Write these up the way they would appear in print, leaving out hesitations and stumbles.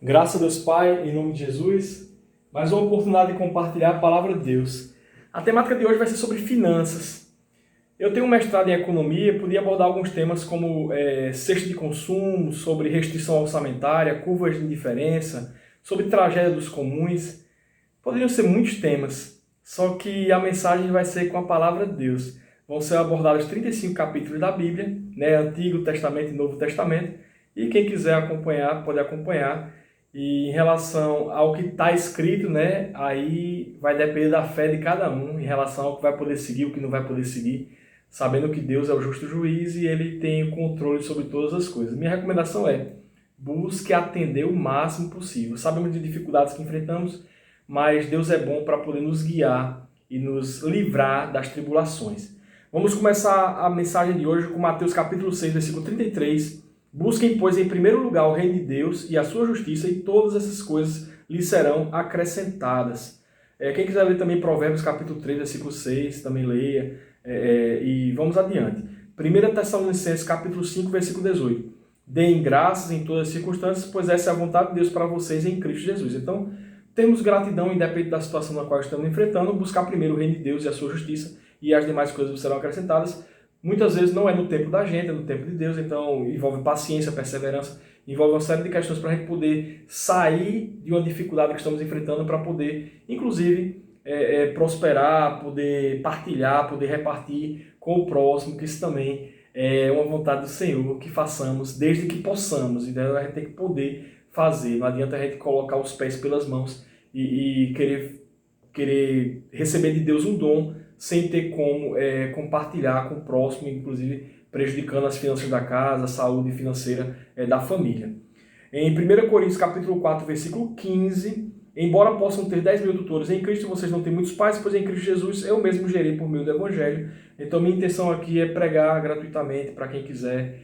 Graças a Deus Pai, em nome de Jesus, mais uma oportunidade de compartilhar a palavra de Deus. A temática de hoje vai ser sobre finanças. Eu tenho um mestrado em economia, podia abordar alguns temas como cesta de consumo, sobre restrição orçamentária, curvas de indiferença, sobre tragédia dos comuns. Poderiam ser muitos temas, só que a mensagem vai ser com a palavra de Deus. Vão ser abordados 35 capítulos da Bíblia, Antigo Testamento e Novo Testamento, e quem quiser acompanhar, pode acompanhar. E em relação ao que está escrito, aí vai depender da fé de cada um, em relação ao que vai poder seguir, o que não vai poder seguir, sabendo que Deus é o justo juiz e Ele tem o controle sobre todas as coisas. Minha recomendação é, busque atender o máximo possível. Sabemos de dificuldades que enfrentamos, mas Deus é bom para poder nos guiar e nos livrar das tribulações. Vamos começar a mensagem de hoje com Mateus capítulo 6, versículo 33. Busquem, pois, em primeiro lugar o reino de Deus e a sua justiça, e todas essas coisas lhe serão acrescentadas. Quem quiser ler também Provérbios capítulo 3, versículo 6, também leia. E vamos adiante. 1 Tessalonicenses capítulo 5, versículo 18. Deem graças em todas as circunstâncias, pois essa é a vontade de Deus para vocês em Cristo Jesus. Então, temos gratidão, independente da situação na qual estamos enfrentando, buscar primeiro o reino de Deus e a sua justiça, e as demais coisas serão acrescentadas. Muitas vezes não é no tempo da gente, é no tempo de Deus, então envolve paciência, perseverança, envolve uma série de questões para a gente poder sair de uma dificuldade que estamos enfrentando para poder, inclusive, prosperar, poder partilhar, poder repartir com o próximo, que isso também é uma vontade do Senhor, que façamos desde que possamos. Então a gente tem que poder fazer, não adianta a gente colocar os pés pelas mãos e querer receber de Deus um dom sem ter como compartilhar com o próximo, inclusive prejudicando as finanças da casa, a saúde financeira da família. Em 1 Coríntios capítulo 4, versículo 15, embora possam ter 10 mil tutores em Cristo, vocês não têm muitos pais, pois em Cristo Jesus eu mesmo gerei por meio do Evangelho. Então minha intenção aqui é pregar gratuitamente para quem quiser.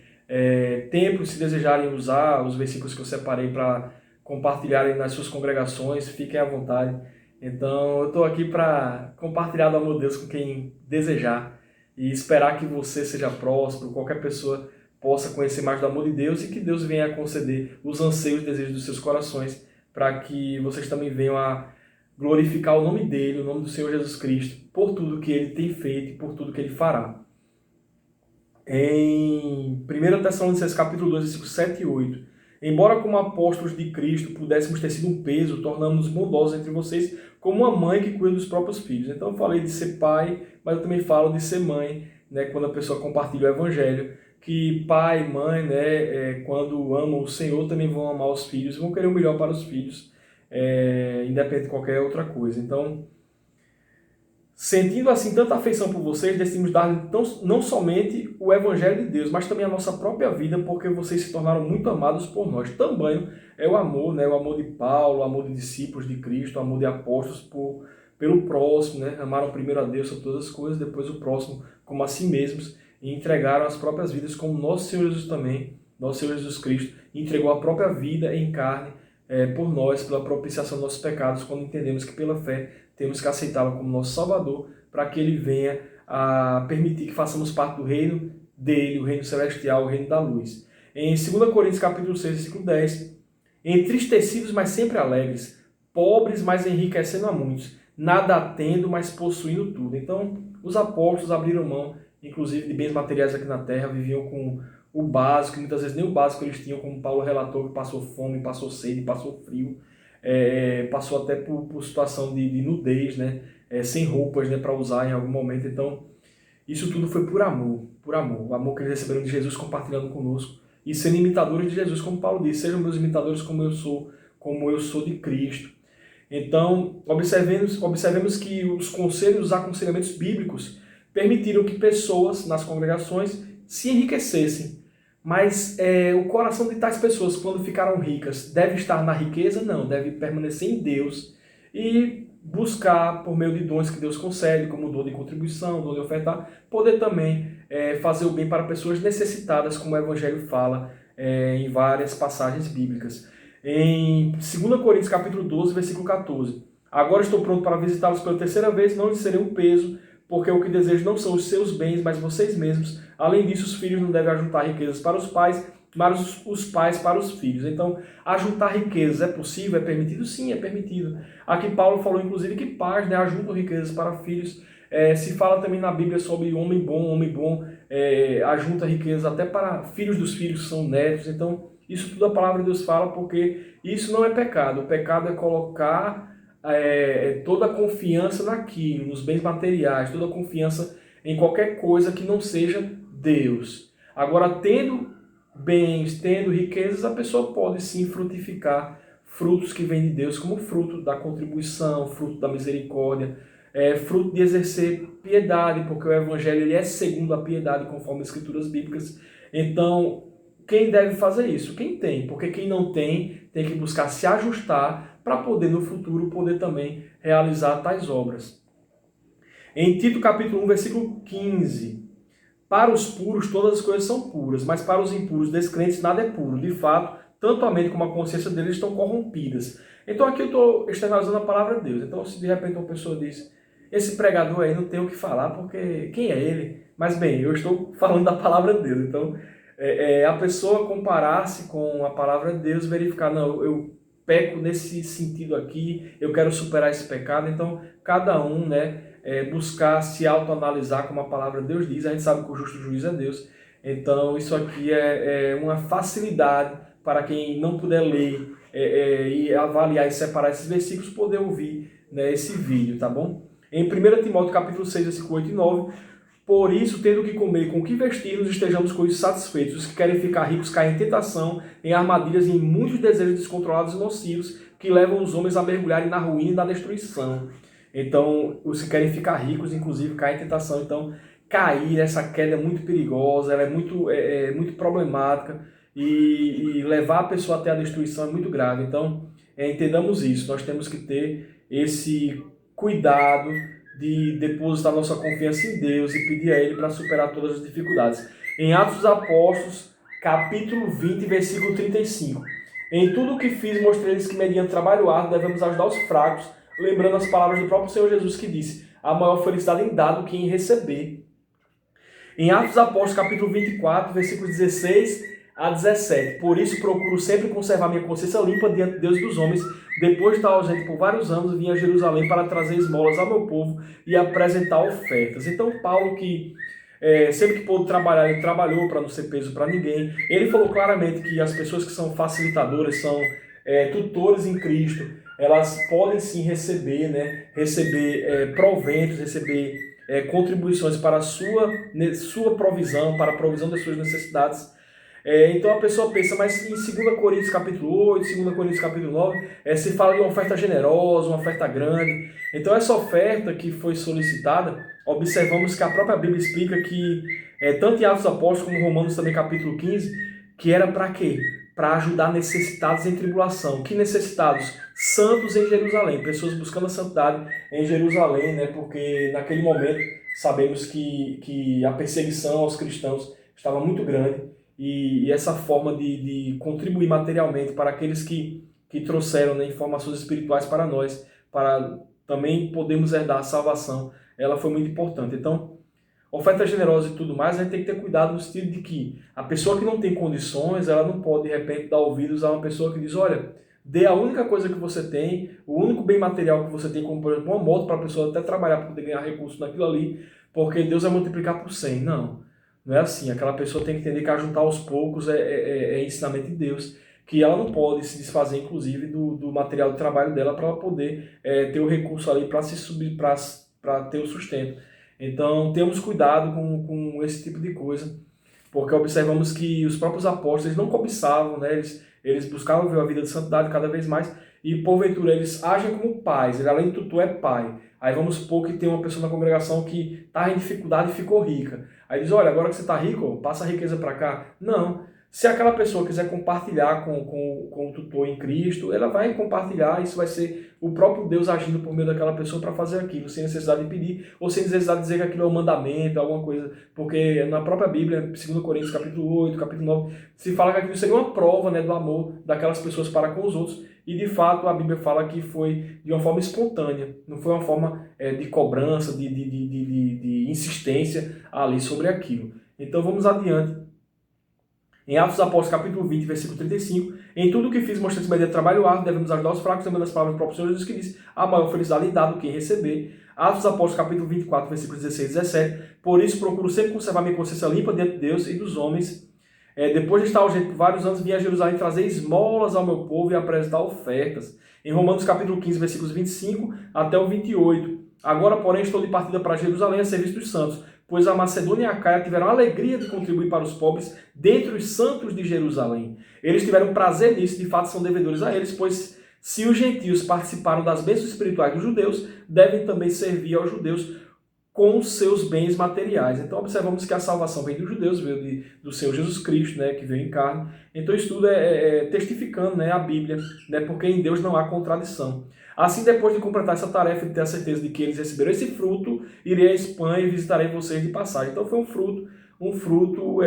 Templos, se desejarem usar os versículos que eu separei para compartilharem nas suas congregações, fiquem à vontade. Então, eu estou aqui para compartilhar do amor de Deus com quem desejar e esperar que você seja próspero, qualquer pessoa possa conhecer mais do amor de Deus e que Deus venha a conceder os anseios e desejos dos seus corações para que vocês também venham a glorificar o nome dele, o nome do Senhor Jesus Cristo, por tudo que ele tem feito e por tudo que ele fará. Em 1 Tessalonicenses capítulo 2, versículos 7 e 8, embora como apóstolos de Cristo pudéssemos ter sido um peso, tornamos-nos bondosos entre vocês como uma mãe que cuida dos próprios filhos. Então eu falei de ser pai, mas eu também falo de ser mãe, quando a pessoa compartilha o Evangelho, que pai e mãe, quando amam o Senhor, também vão amar os filhos, vão querer o melhor para os filhos, independente de qualquer outra coisa. Então, sentindo assim tanta afeição por vocês, decidimos dar não somente o Evangelho de Deus, mas também a nossa própria vida, porque vocês se tornaram muito amados por nós. Tamanho é o amor, o amor de Paulo, o amor de discípulos de Cristo, o amor de apóstolos pelo próximo, Amaram primeiro a Deus sobre todas as coisas, depois o próximo como a si mesmos, e entregaram as próprias vidas como nosso Senhor Jesus também, nosso Senhor Jesus Cristo, entregou a própria vida em carne por nós, pela propiciação dos nossos pecados, quando entendemos que pela fé temos que aceitá-lo como nosso Salvador, para que ele venha a permitir que façamos parte do reino dele, o reino celestial, o reino da luz. Em 2 Coríntios capítulo 6, versículo 10, entristecidos, mas sempre alegres, pobres, mas enriquecendo a muitos, nada tendo, mas possuindo tudo. Então, os apóstolos abriram mão, inclusive, de bens materiais aqui na terra, viviam com o básico, muitas vezes nem o básico eles tinham, como Paulo relatou, que passou fome, passou sede, passou frio, passou até por situação de nudez, sem roupas para usar em algum momento. Então, isso tudo foi por amor, o amor que eles receberam de Jesus compartilhando conosco, e sendo imitadores de Jesus, como Paulo disse, sejam meus imitadores como eu sou de Cristo. Então, observemos que os conselhos, os aconselhamentos bíblicos permitiram que pessoas nas congregações se enriquecessem. Mas o coração de tais pessoas, quando ficaram ricas, deve estar na riqueza? Não, deve permanecer em Deus e buscar, por meio de dons que Deus concede, como o dom de contribuição, o dom de ofertar, poder também fazer o bem para pessoas necessitadas, como o Evangelho fala em várias passagens bíblicas. Em 2 Coríntios capítulo 12, versículo 14, agora estou pronto para visitá-los pela terceira vez, não lhes serei um peso, porque o que desejo não são os seus bens, mas vocês mesmos. Além disso, os filhos não devem ajuntar riquezas para os pais, mas os pais para os filhos. Então, ajuntar riquezas é possível? É permitido? Sim, é permitido. Aqui Paulo falou, inclusive, que pais, né, ajuntam riquezas para filhos. Se fala também na Bíblia sobre homem bom, ajunta riquezas até para filhos dos filhos que são netos. Então, isso tudo a palavra de Deus fala, porque isso não é pecado. O pecado é colocar toda a confiança naquilo, nos bens materiais, toda a confiança em qualquer coisa que não seja Deus. Agora, tendo bens, tendo riquezas, a pessoa pode sim frutificar frutos que vêm de Deus, como fruto da contribuição, fruto da misericórdia, fruto de exercer piedade, porque o Evangelho ele é segundo a piedade, conforme as Escrituras Bíblicas. Então, quem deve fazer isso? Quem tem, porque quem não tem, tem que buscar se ajustar para poder no futuro poder também realizar tais obras. Em Tito capítulo 1, versículo 15, para os puros todas as coisas são puras, mas para os impuros, descrentes, nada é puro. De fato, tanto a mente como a consciência deles estão corrompidas. Então aqui eu estou externalizando a palavra de Deus. Então se de repente uma pessoa diz, esse pregador aí não tem o que falar, porque quem é ele? Mas bem, eu estou falando da palavra de Deus. Então a pessoa comparar-se com a palavra de Deus, verificar, não, eu peco nesse sentido aqui, eu quero superar esse pecado. Então cada um, né, buscar se autoanalisar, como a palavra de Deus diz. A gente sabe que o justo juiz é Deus. Então isso aqui é uma facilidade para quem não puder ler e avaliar e separar esses versículos, poder ouvir, né, esse vídeo, tá bom? Em 1 Timóteo capítulo 6, versículo 8 e 9, por isso, tendo que comer e com que vestir-nos, estejamos com isso satisfeitos. Os que querem ficar ricos caem em tentação, em armadilhas e em muitos desejos descontrolados e nocivos, que levam os homens a mergulharem na ruína e na destruição. Então, os que querem ficar ricos, inclusive, caem em tentação. Então, cair, essa queda é muito perigosa, ela é muito problemática, e levar a pessoa até a destruição é muito grave. Então, entendamos isso. Nós temos que ter esse cuidado de depositar nossa confiança em Deus e pedir a Ele para superar todas as dificuldades. Em Atos dos Apóstolos, capítulo 20, versículo 35. Em tudo o que fiz, mostrei-lhes que, mediante trabalho árduo, devemos ajudar os fracos, lembrando as palavras do próprio Senhor Jesus, que disse, a maior felicidade em dar do que em receber. Em Atos dos Apóstolos, capítulo 24, versículos 16 a 17. Por isso procuro sempre conservar minha consciência limpa diante de Deus e dos homens. Depois de estar ausente por vários anos, vim a Jerusalém para trazer esmolas ao meu povo e apresentar ofertas. Então Paulo, que sempre que pôde trabalhar, ele trabalhou para não ser peso para ninguém. Ele falou claramente que as pessoas que são facilitadoras, são tutores em Cristo, elas podem sim receber, né, proventos, receber contribuições para a sua provisão, para a provisão das suas necessidades. Então a pessoa pensa, mas em 2 Coríntios capítulo 8, 2 Coríntios capítulo 9, se fala de uma oferta generosa, uma oferta grande. Então essa oferta que foi solicitada, observamos que a própria Bíblia explica que, tanto em Atos dos Apóstolos como em Romanos também capítulo 15, que era para quê? Para ajudar necessitados em tribulação. Que necessitados? Santos em Jerusalém, pessoas buscando a santidade em Jerusalém, né? Porque naquele momento sabemos que a perseguição aos cristãos estava muito grande. E essa forma de contribuir materialmente para aqueles que trouxeram, né, informações espirituais para nós, para também podermos herdar a salvação, ela foi muito importante. Então, oferta generosa e tudo mais, a gente tem que ter cuidado no sentido de que a pessoa que não tem condições, ela não pode, de repente, dar ouvidos a uma pessoa que diz, olha, dê a única coisa que você tem, o único bem material que você tem, como, por exemplo, uma moto para a pessoa até trabalhar para poder ganhar recurso naquilo ali, porque Deus vai multiplicar por 100. Não é assim. Aquela pessoa tem que entender que ajuntar aos poucos é ensinamento de Deus, que ela não pode se desfazer, inclusive, do material de trabalho dela para ela poder ter o recurso ali para se subir, para ter o sustento. Então, temos cuidado com esse tipo de coisa, porque observamos que os próprios apóstolos eles não cobiçavam, né? Eles buscavam ver a vida de santidade cada vez mais, e porventura eles agem como pais, ele, além de tudo é pai. Aí vamos supor que tem uma pessoa na congregação que está em dificuldade e ficou rica. Aí diz, olha, agora que você está rico, passa a riqueza para cá. Não. Se aquela pessoa quiser compartilhar com o tutor em Cristo, ela vai compartilhar, isso vai ser o próprio Deus agindo por meio daquela pessoa para fazer aquilo, sem necessidade de pedir, ou sem necessidade de dizer que aquilo é um mandamento, alguma coisa, porque na própria Bíblia, 2 Coríntios capítulo 8, capítulo 9, se fala que aquilo seria uma prova, né, do amor daquelas pessoas para com os outros, e de fato a Bíblia fala que foi de uma forma espontânea, não foi uma forma de cobrança, de insistência ali sobre aquilo. Então vamos adiante. Em Atos dos Apóstolos, capítulo 20, versículo 35, em tudo o que fiz, mostrei-se mediante trabalho árduo, devemos ajudar os fracos, lembrando as palavras do próprio Senhor Jesus, que diz, a maior felicidade lhe dá do que receber. Atos dos Apóstolos, capítulo 24, versículos 16 e 17, por isso procuro sempre conservar minha consciência limpa diante de Deus e dos homens. Depois de estar ausente por vários anos, vim a Jerusalém trazer esmolas ao meu povo e apresentar ofertas. Em Romanos, capítulo 15, versículos 25 até o 28, agora, porém, estou de partida para Jerusalém a serviço dos santos, pois a Macedônia e a Caia tiveram a alegria de contribuir para os pobres dentre os santos de Jerusalém. Eles tiveram prazer nisso, de fato são devedores a eles, pois se os gentios participaram das bênçãos espirituais dos judeus, devem também servir aos judeus com seus bens materiais. Então observamos que a salvação vem dos judeus, veio do Senhor Jesus Cristo, né, que veio em carne. Então isso tudo é testificando, né, a Bíblia, né, porque em Deus não há contradição. Assim, depois de completar essa tarefa e de ter a certeza de que eles receberam esse fruto, irei à Espanha e visitarei vocês de passagem. Então foi um fruto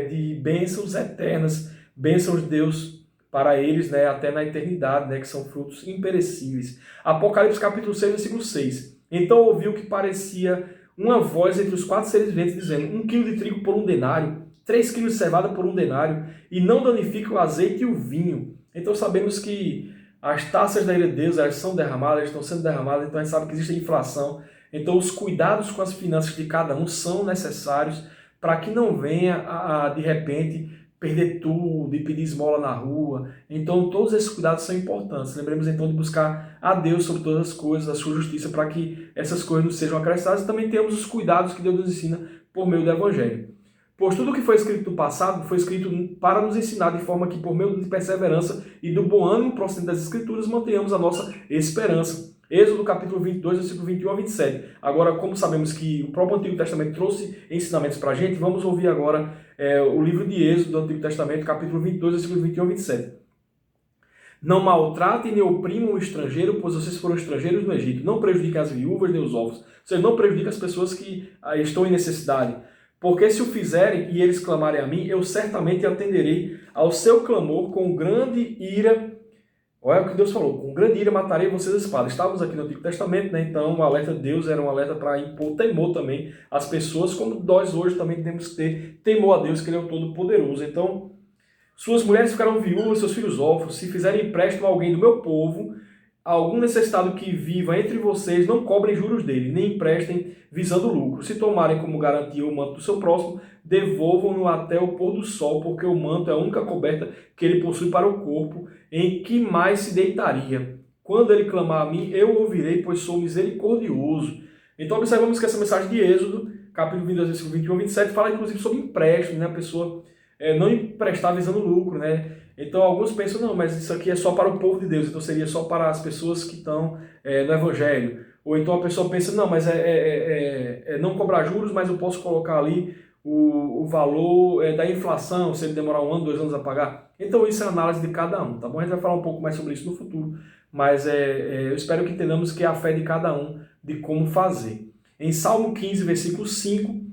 de bênçãos eternas, bênçãos de Deus para eles, né, até na eternidade, né, que são frutos imperecíveis. Apocalipse capítulo 6, versículo 6. Então ouviu que parecia uma voz entre os 4 seres viventes dizendo, 1 quilo de trigo por 1 denário, 3 quilos de cevada por 1 denário, e não danifica o azeite e o vinho. Então sabemos que as taças da ira de Deus, elas são derramadas, elas estão sendo derramadas, então a gente sabe que existe inflação. Então os cuidados com as finanças de cada um são necessários para que não venha de repente perder tudo e pedir esmola na rua. Então todos esses cuidados são importantes. Lembremos então de buscar a Deus sobre todas as coisas, a sua justiça, para que essas coisas nos sejam acrescentadas, e também temos os cuidados que Deus nos ensina por meio do Evangelho. Pois tudo o que foi escrito no passado foi escrito para nos ensinar, de forma que por meio de perseverança e do bom ânimo procedente das Escrituras mantenhamos a nossa esperança. Êxodo capítulo 22, versículo 21 a 27. Agora, como sabemos que o próprio Antigo Testamento trouxe ensinamentos para a gente, vamos ouvir agora o livro de Êxodo do Antigo Testamento, capítulo 22, versículo 21 a 27. Não maltratem nem oprimam o estrangeiro, pois vocês foram estrangeiros no Egito. Não prejudiquem as viúvas nem os órfãos. Ou seja, não prejudiquem as pessoas que estão em necessidade. Porque se o fizerem e eles clamarem a mim, eu certamente atenderei ao seu clamor com grande ira. Olha o que Deus falou, com grande ira matarei vocês a espada. Estávamos aqui no Antigo Testamento, né? Então o alerta de Deus era um alerta para impor temor também às pessoas, como nós hoje também temos que ter temor a Deus, que Ele é o Todo-Poderoso. Então, suas mulheres ficarão viúvas, seus filhos órfãos, se fizerem empréstimo a alguém do meu povo, algum necessitado que viva entre vocês, não cobrem juros dele, nem emprestem visando lucro. Se tomarem como garantia o manto do seu próximo, devolvam-no até o pôr do sol, porque o manto é a única coberta que ele possui para o corpo, em que mais se deitaria. Quando ele clamar a mim, eu ouvirei, pois sou misericordioso. Então observamos que essa mensagem de Êxodo, capítulo 22, versículo 21 a 27, fala inclusive sobre empréstimo, né? A pessoa não emprestar visando lucro, né? Então alguns pensam, não, mas isso aqui é só para o povo de Deus, então seria só para as pessoas que estão no Evangelho. Ou então a pessoa pensa, não, mas não cobrar juros, mas eu posso colocar ali o valor da inflação, se ele demorar 1 ano, 2 anos a pagar. Então isso é a análise de cada um, tá bom? A gente vai falar um pouco mais sobre isso no futuro, mas eu espero que entendamos que é a fé de cada um de como fazer. Em Salmo 15, versículo 5,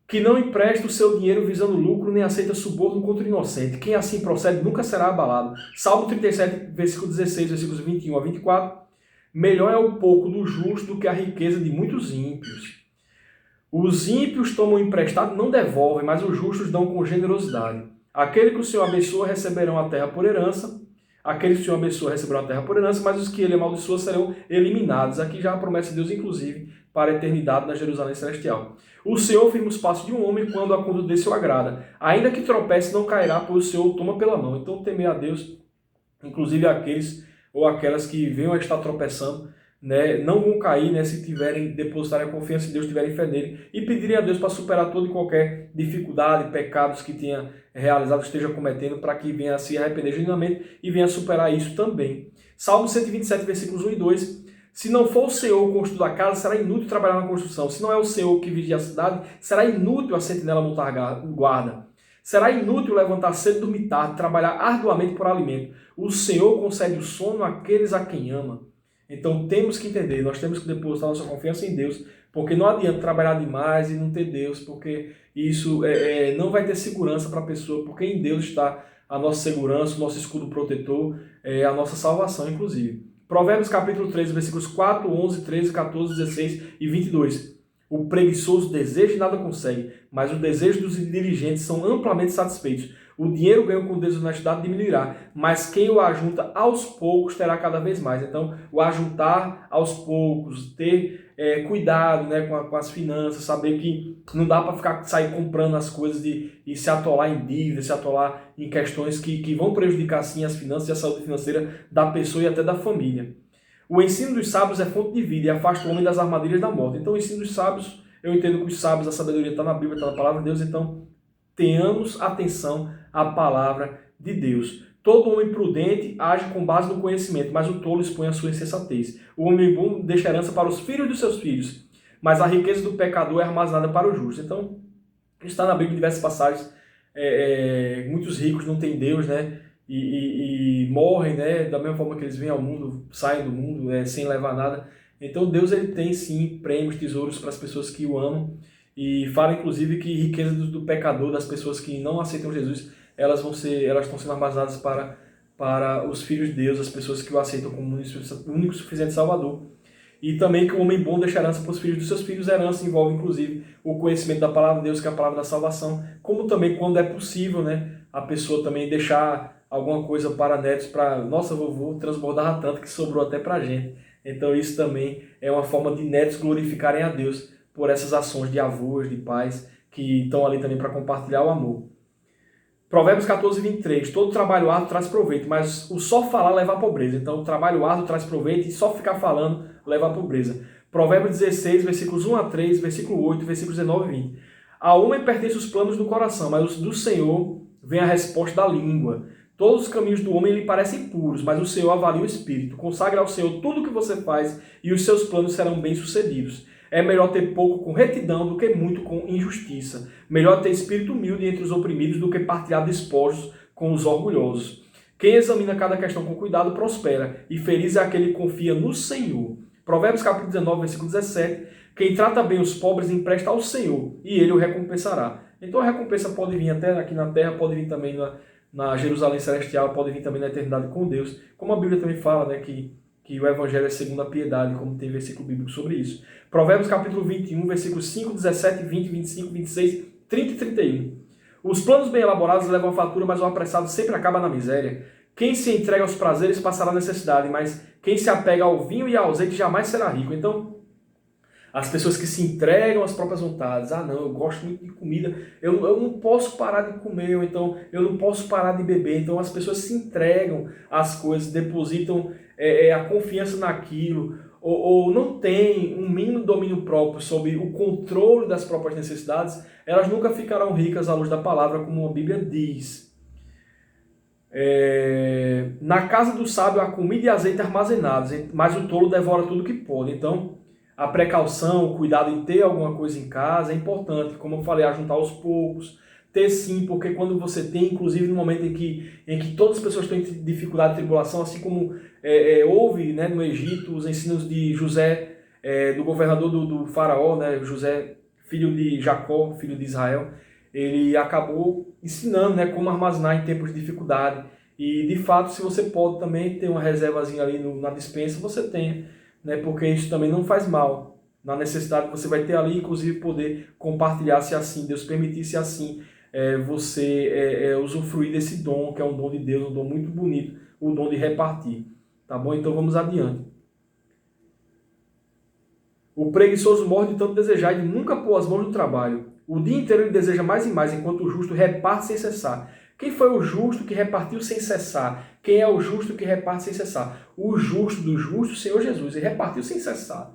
que não empresta o seu dinheiro visando lucro, nem aceita suborno contra o inocente. Quem assim procede nunca será abalado. Salmo 37, versículo 16, versículos 21 a 24. Melhor é o pouco do justo do que a riqueza de muitos ímpios. Os ímpios tomam emprestado e não devolvem, mas os justos dão com generosidade. Aquele que o Senhor abençoa receberão a terra por herança. Aqueles que o Senhor abençoa receberão a terra por herança, mas os que ele amaldiçoa serão eliminados. Aqui já a promessa de Deus, inclusive, para a eternidade na Jerusalém Celestial. O Senhor firma os passos de um homem quando a conduta dele se o agrada. Ainda que tropece, não cairá, pois o Senhor o toma pela mão. Então, temer a Deus, inclusive aqueles ou aquelas que venham a estar tropeçando, né, não vão cair, né, se depositarem a confiança em Deus, tiverem fé nele, e pedirem a Deus para superar toda e qualquer dificuldade, pecados que tenha realizado, esteja cometendo, para que venha a se arrepender genuinamente e venha a superar isso também. Salmo 127, versículos 1 e 2. Se não for o Senhor o construtor da casa, será inútil trabalhar na construção. Se não é o Senhor que vigia a cidade, será inútil a sentinela montar guarda. Será inútil levantar cedo e dormir tarde, trabalhar arduamente por alimento. O Senhor concede o sono àqueles a quem ama. Então temos que entender, nós temos que depositar nossa confiança em Deus, porque não adianta trabalhar demais e não ter Deus, porque isso não vai ter segurança para a pessoa, porque em Deus está a nossa segurança, o nosso escudo protetor, a nossa salvação, inclusive. Provérbios capítulo 13, versículos 4, 11, 13, 14, 16 e 22. O preguiçoso deseja e nada consegue, mas o desejo dos diligentes são amplamente satisfeitos. O dinheiro ganho com desonestidade diminuirá, mas quem o ajunta aos poucos terá cada vez mais. Então, o ajuntar aos poucos, ter cuidado, né, com as finanças, saber que não dá para sair comprando as coisas e se atolar em dívidas, se atolar em questões que vão prejudicar sim as finanças e a saúde financeira da pessoa e até da família. O ensino dos sábios é fonte de vida e afasta o homem das armadilhas da morte. Então, o ensino dos sábios, eu entendo que os sábios, a sabedoria está na Bíblia, está na palavra de Deus, então tenhamos atenção à palavra de Deus. Todo homem prudente age com base no conhecimento, mas o tolo expõe a sua insensatez. O homem bom deixa herança para os filhos dos seus filhos, mas a riqueza do pecador é armazenada para o justo. Então, está na Bíblia em diversas passagens, muitos ricos não têm Deus, né? E morrem, né? Da mesma forma que eles vêm ao mundo, saem do mundo sem levar nada. Então Deus ele tem sim prêmios, tesouros para as pessoas que o amam. E fala inclusive que riqueza do pecador, das pessoas que não aceitam Jesus, elas estão sendo armazenadas para os filhos de Deus, as pessoas que o aceitam como o único suficiente Salvador. E também que o homem bom deixa herança para os filhos dos seus filhos. Herança envolve inclusive o conhecimento da palavra de Deus, que é a palavra da salvação, como também quando é possível, né, a pessoa também deixar alguma coisa para netos, para nossa vovô transbordava tanto que sobrou até para a gente. Então isso também é uma forma de netos glorificarem a Deus por essas ações de avós, de pais, que estão ali também para compartilhar o amor. Provérbios 14, 23. Todo trabalho árduo traz proveito, mas o só falar leva à pobreza. Então o trabalho árduo traz proveito e só ficar falando leva à pobreza. Provérbios 16, versículos 1 a 3, versículo 8, versículos 19 e 20. Ao homem pertencem os planos do coração, mas do Senhor vem a resposta da língua. Todos os caminhos do homem lhe parecem puros, mas o Senhor avalia o espírito. Consagre ao Senhor tudo o que você faz e os seus planos serão bem-sucedidos. É melhor ter pouco com retidão do que muito com injustiça. Melhor ter espírito humilde entre os oprimidos do que partilhar despojos com os orgulhosos. Quem examina cada questão com cuidado prospera, e feliz é aquele que confia no Senhor. Provérbios capítulo 19, versículo 17. Quem trata bem os pobres empresta ao Senhor, e ele o recompensará. Então a recompensa pode vir até aqui na terra, pode vir também na Jerusalém Celestial, pode vir também na eternidade com Deus. Como a Bíblia também fala, né, que o Evangelho é segundo a piedade, como tem versículo bíblico sobre isso. Provérbios capítulo 21, versículos 5, 17, 20, 25, 26, 30 e 31. Os planos bem elaborados levam a fatura, mas o apressado sempre acaba na miséria. Quem se entrega aos prazeres passará necessidade, mas quem se apega ao vinho e ao azeite jamais será rico. Então, as pessoas que se entregam às próprias vontades. Ah, não, eu gosto muito de comida, eu não posso parar de comer, ou então eu não posso parar de beber. Então as pessoas se entregam às coisas, depositam a confiança naquilo, ou não têm um mínimo domínio próprio sobre o controle das próprias necessidades, elas nunca ficarão ricas à luz da palavra, como a Bíblia diz. Na casa do sábio há comida e azeite armazenados, mas o tolo devora tudo que pode. Então, a precaução, o cuidado em ter alguma coisa em casa é importante, como eu falei, ajuntar aos poucos, ter sim, porque quando você tem, inclusive no momento em que todas as pessoas têm dificuldade e tribulação, assim como houve, né, no Egito os ensinos de José, do governador do faraó, né, José, filho de Jacó, filho de Israel, ele acabou ensinando, né, como armazenar em tempos de dificuldade. E de fato, se você pode também ter uma reservazinha ali na despensa, você tenha, né, porque isso também não faz mal. Na necessidade você vai ter ali, inclusive, poder compartilhar, se assim Deus permitir, se assim você usufruir desse dom, que é um dom de Deus, um dom muito bonito, o dom de repartir. Tá bom? Então vamos adiante. O preguiçoso morre de tanto desejar e de nunca pôr as mãos no trabalho. O dia inteiro ele deseja mais e mais, enquanto o justo reparte sem cessar. Quem foi o justo que repartiu sem cessar? Quem é o justo que reparte sem cessar? O justo do justo, o Senhor Jesus. Ele repartiu sem cessar.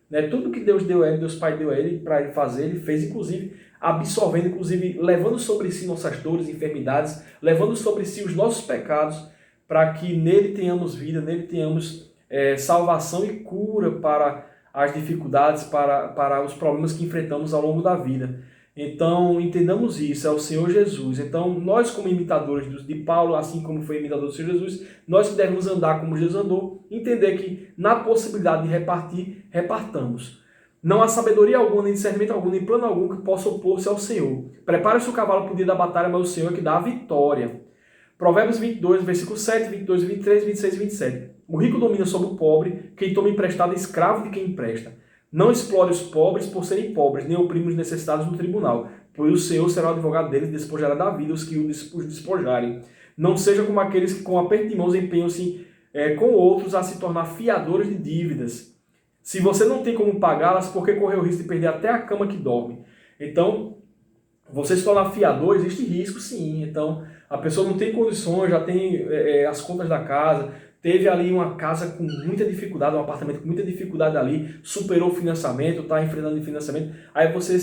Né? Tudo que Deus deu a ele, Deus Pai deu a ele para ele fazer, ele fez, inclusive, absorvendo, inclusive, levando sobre si nossas dores e enfermidades, levando sobre si os nossos pecados, para que nele tenhamos vida, nele tenhamos salvação e cura para as dificuldades, para os problemas que enfrentamos ao longo da vida. Então, entendamos isso, é o Senhor Jesus. Então, nós como imitadores de Paulo, assim como foi imitador do Senhor Jesus, nós devemos andar como Jesus andou, entender que na possibilidade de repartir, repartamos. Não há sabedoria alguma, nem discernimento algum, nem plano algum que possa opor-se ao Senhor. Prepare-se o cavalo para o dia da batalha, mas o Senhor é que dá a vitória. Provérbios 22, versículos 7, 22, 23, 26 e 27. O rico domina sobre o pobre, quem toma emprestado é escravo de quem empresta. Não explore os pobres por serem pobres, nem oprime os necessitados no tribunal. pois o Senhor será o advogado deles e despojará da vida os que os despojarem. Não seja como aqueles que com aperto de mãos empenham-se com outros a se tornar fiadores de dívidas. Se você não tem como pagá-las, por que correr o risco de perder até a cama que dorme? Então, você se tornar fiador, existe risco sim. Então, a pessoa não tem condições, já tem as contas da casa, teve ali uma casa com muita dificuldade, um apartamento com muita dificuldade ali, superou o financiamento, está enfrentando o financiamento, aí você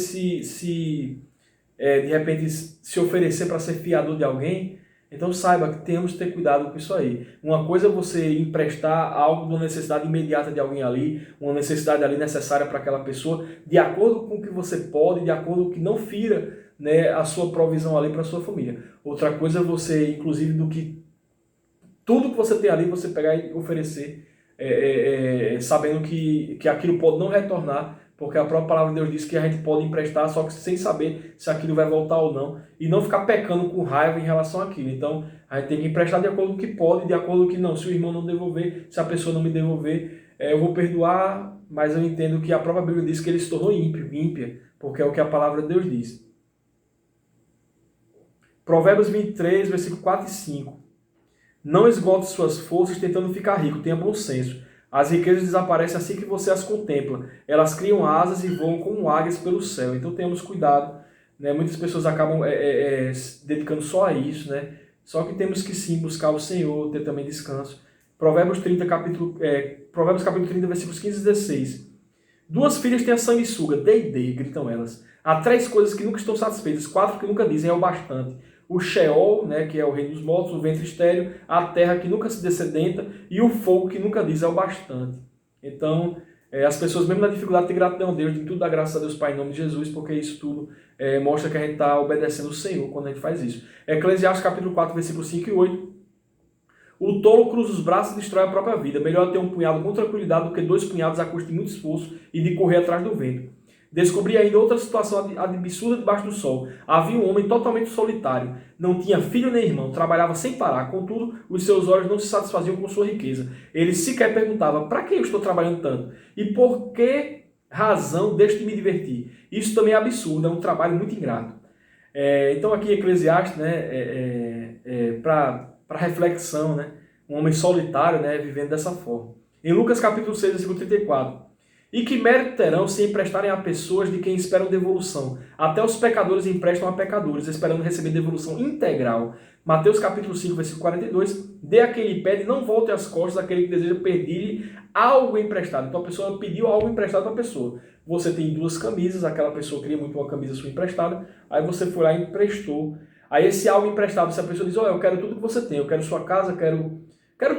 de repente se oferecer para ser fiador de alguém. Então saiba que temos que ter cuidado com isso aí. Uma coisa é você emprestar algo de uma necessidade imediata de alguém ali, uma necessidade ali necessária para aquela pessoa, de acordo com o que você pode, de acordo com o que não fira, né, a sua provisão ali para a sua família. Outra coisa é você, inclusive, do que tudo que você tem ali, você pegar e oferecer, sabendo que aquilo pode não retornar, porque a própria palavra de Deus diz que a gente pode emprestar, só que sem saber se aquilo vai voltar ou não, e não ficar pecando com raiva em relação àquilo. Então, a gente tem que emprestar de acordo com o que pode, de acordo com o que não. Se o irmão não devolver, se a pessoa não me devolver, eu vou perdoar, mas eu entendo que a própria Bíblia diz que ele se tornou ímpia, porque é o que a palavra de Deus diz. Provérbios 23, versículo 4 e 5. Não esgote suas forças tentando ficar rico, tenha bom senso. As riquezas desaparecem assim que você as contempla. Elas criam asas e voam como águias pelo céu. Então temos cuidado, né? Muitas pessoas acabam se dedicando só a isso, né? Só que temos que sim buscar o Senhor, ter também descanso. Provérbios capítulo 30, versículos 15 e 16. Duas filhas têm a sanguessuga, dê, gritam elas. Há três coisas que nunca estão satisfeitas, quatro que nunca dizem é o bastante. O Sheol, né, que é o reino dos mortos, o ventre estéril, a terra que nunca se dessedenta e o fogo que nunca diz é o bastante. Então, as pessoas, mesmo na dificuldade, têm gratidão a Deus, de tudo dá graças a Deus Pai em nome de Jesus, porque isso tudo mostra que a gente está obedecendo o Senhor quando a gente faz isso. Eclesiastes capítulo 4, versículos 5 e 8. O tolo cruza os braços e destrói a própria vida. Melhor ter um punhado com tranquilidade do que dois punhados à custa de muito esforço e de correr atrás do vento. Descobri ainda outra situação absurda debaixo do sol. Havia um homem totalmente solitário. Não tinha filho nem irmão. Trabalhava sem parar. Contudo, os seus olhos não se satisfaziam com sua riqueza. Ele sequer perguntava, para que eu estou trabalhando tanto? E por que razão deixo de me divertir? Isso também é absurdo. É um trabalho muito ingrato. Então aqui Eclesiastes, né, para reflexão, né? Um homem solitário, né, vivendo dessa forma. Em Lucas capítulo 6, versículo 34. E que mérito terão se emprestarem a pessoas de quem esperam devolução? Até os pecadores emprestam a pecadores, esperando receber devolução integral. Mateus capítulo 5, versículo 42. Dê a quem lhe pede, não volte as costas àquele que deseja pedir-lhe algo emprestado. Então a pessoa pediu algo emprestado para a pessoa. Você tem duas camisas, aquela pessoa queria muito uma camisa sua emprestada, aí você foi lá e emprestou. Aí esse algo emprestado, se a pessoa diz, olha, eu quero tudo que você tem, eu quero sua casa, quero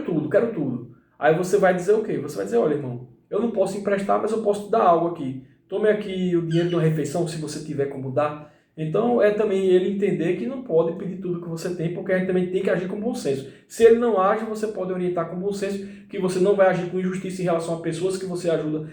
tudo. Aí você vai dizer o quê? Você vai dizer, olha, irmão, eu não posso emprestar, mas eu posso te dar algo aqui. Tome aqui o dinheiro de uma refeição, se você tiver como dar. Então, é também ele entender que não pode pedir tudo que você tem, porque a gente também tem que agir com bom senso. Se ele não age, você pode orientar com bom senso, que você não vai agir com injustiça em relação a pessoas que você ajuda,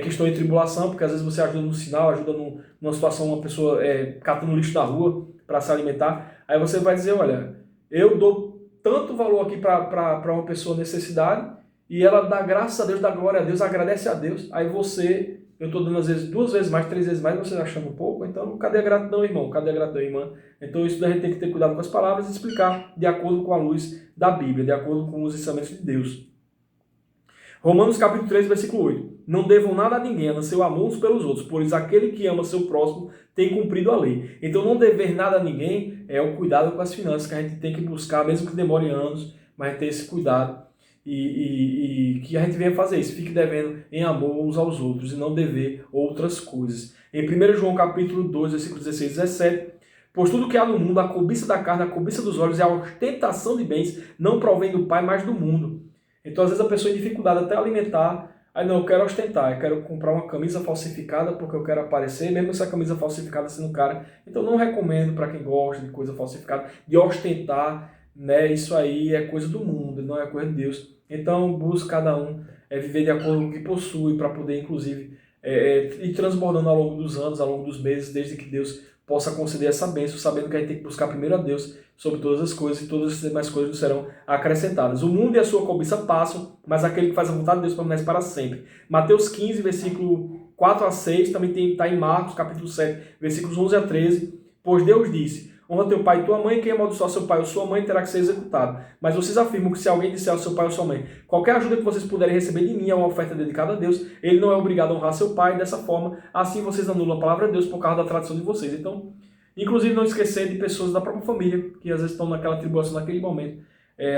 que estão em tribulação, porque às vezes você ajuda no sinal, ajuda numa situação, uma pessoa catando lixo da rua para se alimentar. Aí você vai dizer, olha, eu dou tanto valor aqui para uma pessoa necessidade, e ela dá graças a Deus, dá glória a Deus, agradece a Deus. Aí você, eu estou dando às vezes 2 vezes mais, 3 vezes mais, você achando um pouco. Então, cadê a gratidão, irmão? Cadê a gratidão, irmã? Então, isso a gente tem que ter cuidado com as palavras e explicar de acordo com a luz da Bíblia, de acordo com os ensinamentos de Deus. Romanos capítulo 3, versículo 8. Não devam nada a ninguém, a não ser o amor uns pelos outros, pois aquele que ama seu próximo tem cumprido a lei. Então, não dever nada a ninguém é o cuidado com as finanças que a gente tem que buscar, mesmo que demore anos, mas ter esse cuidado. E que a gente venha fazer isso, fique devendo em amor uns aos outros e não dever outras coisas. Em 1 João capítulo 2, versículos 16 e 17, pois tudo que há no mundo, a cobiça da carne, a cobiça dos olhos e a ostentação de bens, não provém do Pai, mas do mundo. Então, às vezes, a pessoa em dificuldade até alimentar, aí não, eu quero ostentar, eu quero comprar uma camisa falsificada porque eu quero aparecer, mesmo essa camisa falsificada sendo cara. Então, não recomendo para quem gosta de coisa falsificada, de ostentar, né? Isso aí é coisa do mundo, não é coisa de Deus. Então, busca cada um viver de acordo com o que possui, para poder, inclusive, ir transbordando ao longo dos anos, ao longo dos meses, desde que Deus possa conceder essa bênção, sabendo que a gente tem que buscar primeiro a Deus sobre todas as coisas, e todas as demais coisas nos serão acrescentadas. O mundo e a sua cobiça passam, mas aquele que faz a vontade de Deus permanece para sempre. Mateus 15, versículo 4 a 6, também está em Marcos, capítulo 7, versículos 11 a 13. Pois Deus disse, honra teu pai e tua mãe, quem amaldiçoar seu pai ou sua mãe terá que ser executado. Mas vocês afirmam que se alguém disser ao seu pai ou sua mãe, qualquer ajuda que vocês puderem receber de mim é uma oferta dedicada a Deus, ele não é obrigado a honrar seu pai dessa forma, assim vocês anulam a palavra de Deus por causa da tradição de vocês. Então, inclusive não esquecer de pessoas da própria família, que às vezes estão naquela tribulação naquele momento.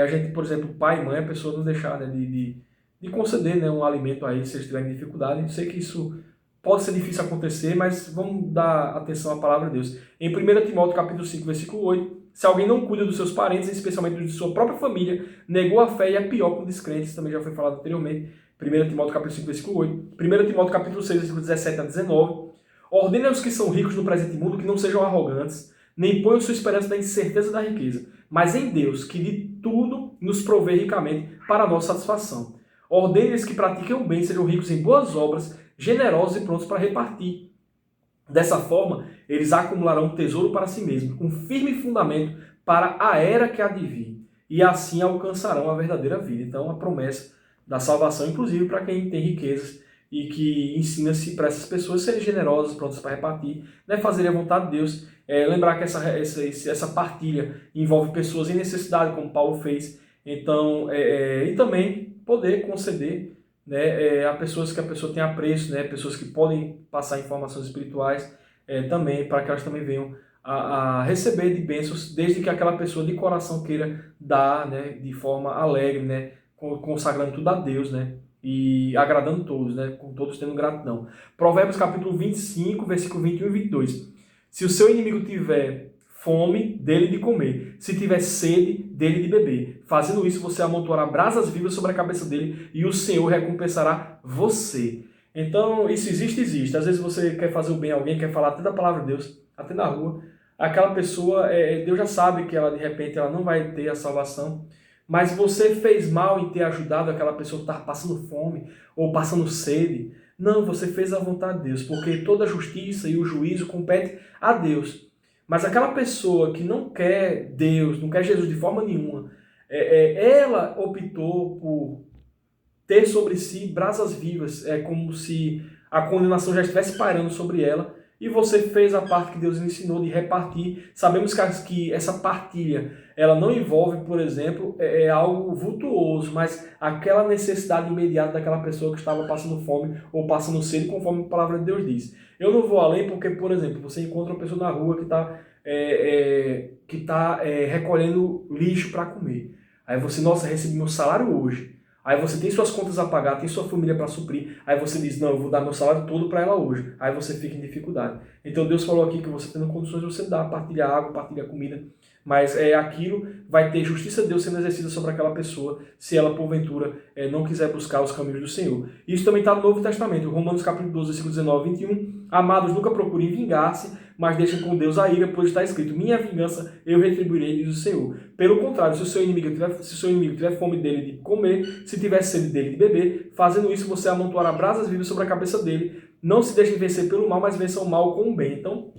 A gente, por exemplo, pai e mãe, a pessoa não deixar, né, de conceder, né, um alimento a eles se eles tiverem dificuldade. Eu sei que isso pode ser difícil acontecer, mas vamos dar atenção à palavra de Deus. Em 1 Timóteo capítulo 5, versículo 8, se alguém não cuida dos seus parentes, especialmente de sua própria família, negou a fé e é pior que um descrente. Isso também já foi falado anteriormente. 1 Timóteo capítulo 5, versículo 8. 1 Timóteo capítulo 6, versículo 17 a 19. Ordene aos que são ricos no presente mundo que não sejam arrogantes, nem ponham sua esperança na incerteza da riqueza, mas em Deus, que de tudo nos provê ricamente para a nossa satisfação. Ordene-lhes que pratiquem o bem, sejam ricos em boas obras, generosos e prontos para repartir. Dessa forma, eles acumularão um tesouro para si mesmos, um firme fundamento para a era que há de vir, e assim alcançarão a verdadeira vida. Então, a promessa da salvação, inclusive para quem tem riquezas, e que ensina-se para essas pessoas serem generosas, prontas para repartir, né, fazerem a vontade de Deus. Lembrar que essa partilha envolve pessoas em necessidade, como Paulo fez. Então, e também poder conceder, né, a pessoas que a pessoa tem apreço, né, pessoas que podem passar informações espirituais também, para que elas também venham a receber de bênçãos, desde que aquela pessoa de coração queira dar, né, de forma alegre, né, consagrando tudo a Deus, né, e agradando todos, né, com todos tendo gratidão. Provérbios capítulo 25, versículo 21 e 22. Se o seu inimigo tiver fome, dele de comer. Se tiver sede, dele de beber. Fazendo isso, você amontoará brasas vivas sobre a cabeça dele e o Senhor recompensará você. Então, isso existe, existe. Às vezes você quer fazer o bem a alguém, quer falar até da palavra de Deus, até na rua. Aquela pessoa, Deus já sabe que ela, de repente, ela não vai ter a salvação. Mas você fez mal em ter ajudado aquela pessoa que estava passando fome ou passando sede. Não, você fez a vontade de Deus, porque toda a justiça e o juízo compete a Deus. Mas aquela pessoa que não quer Deus, não quer Jesus de forma nenhuma, ela optou por ter sobre si brasas vivas, é como se a condenação já estivesse pairando sobre ela, e você fez a parte que Deus ensinou de repartir. Sabemos que essa partilha, ela não envolve, por exemplo, algo vultuoso, mas aquela necessidade imediata daquela pessoa que estava passando fome ou passando sede, conforme a palavra de Deus diz. Eu não vou além porque, por exemplo, você encontra uma pessoa na rua que está recolhendo lixo para comer. Aí você, nossa, recebi meu salário hoje. Aí você tem suas contas a pagar, tem sua família para suprir. Aí você diz, não, eu vou dar meu salário todo para ela hoje. Aí você fica em dificuldade. Então Deus falou aqui que você tendo condições de você dar, partilhar água, partilhar comida. Mas aquilo vai ter justiça de Deus sendo exercida sobre aquela pessoa, se ela, porventura, não quiser buscar os caminhos do Senhor. Isso também está no Novo Testamento. Romanos capítulo 12, versículo 19 e 21. Amados, nunca procurem vingar-se, mas deixem com Deus a ira, pois está escrito, minha vingança eu retribuirei, diz o Senhor. Pelo contrário, se o seu inimigo tiver fome dele de comer, se tiver sede dele de beber, fazendo isso você amontoará brasas vivas sobre a cabeça dele. Não se deixe vencer pelo mal, mas vença o mal com o bem. Então,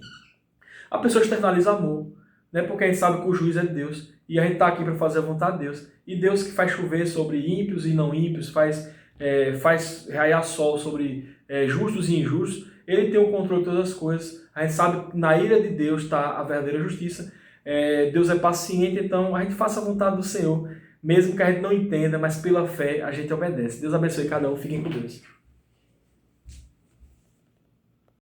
a pessoa externaliza amor, né? Porque a gente sabe que o juiz é de Deus, e a gente está aqui para fazer a vontade de Deus. E Deus que faz chover sobre ímpios e não ímpios, faz raiar sol sobre justos e injustos, ele tem o controle de todas as coisas. A gente sabe que na ira de Deus está a verdadeira justiça. Deus é paciente, então a gente faça a vontade do Senhor, mesmo que a gente não entenda, mas pela fé a gente obedece. Deus abençoe cada um, fiquem com Deus.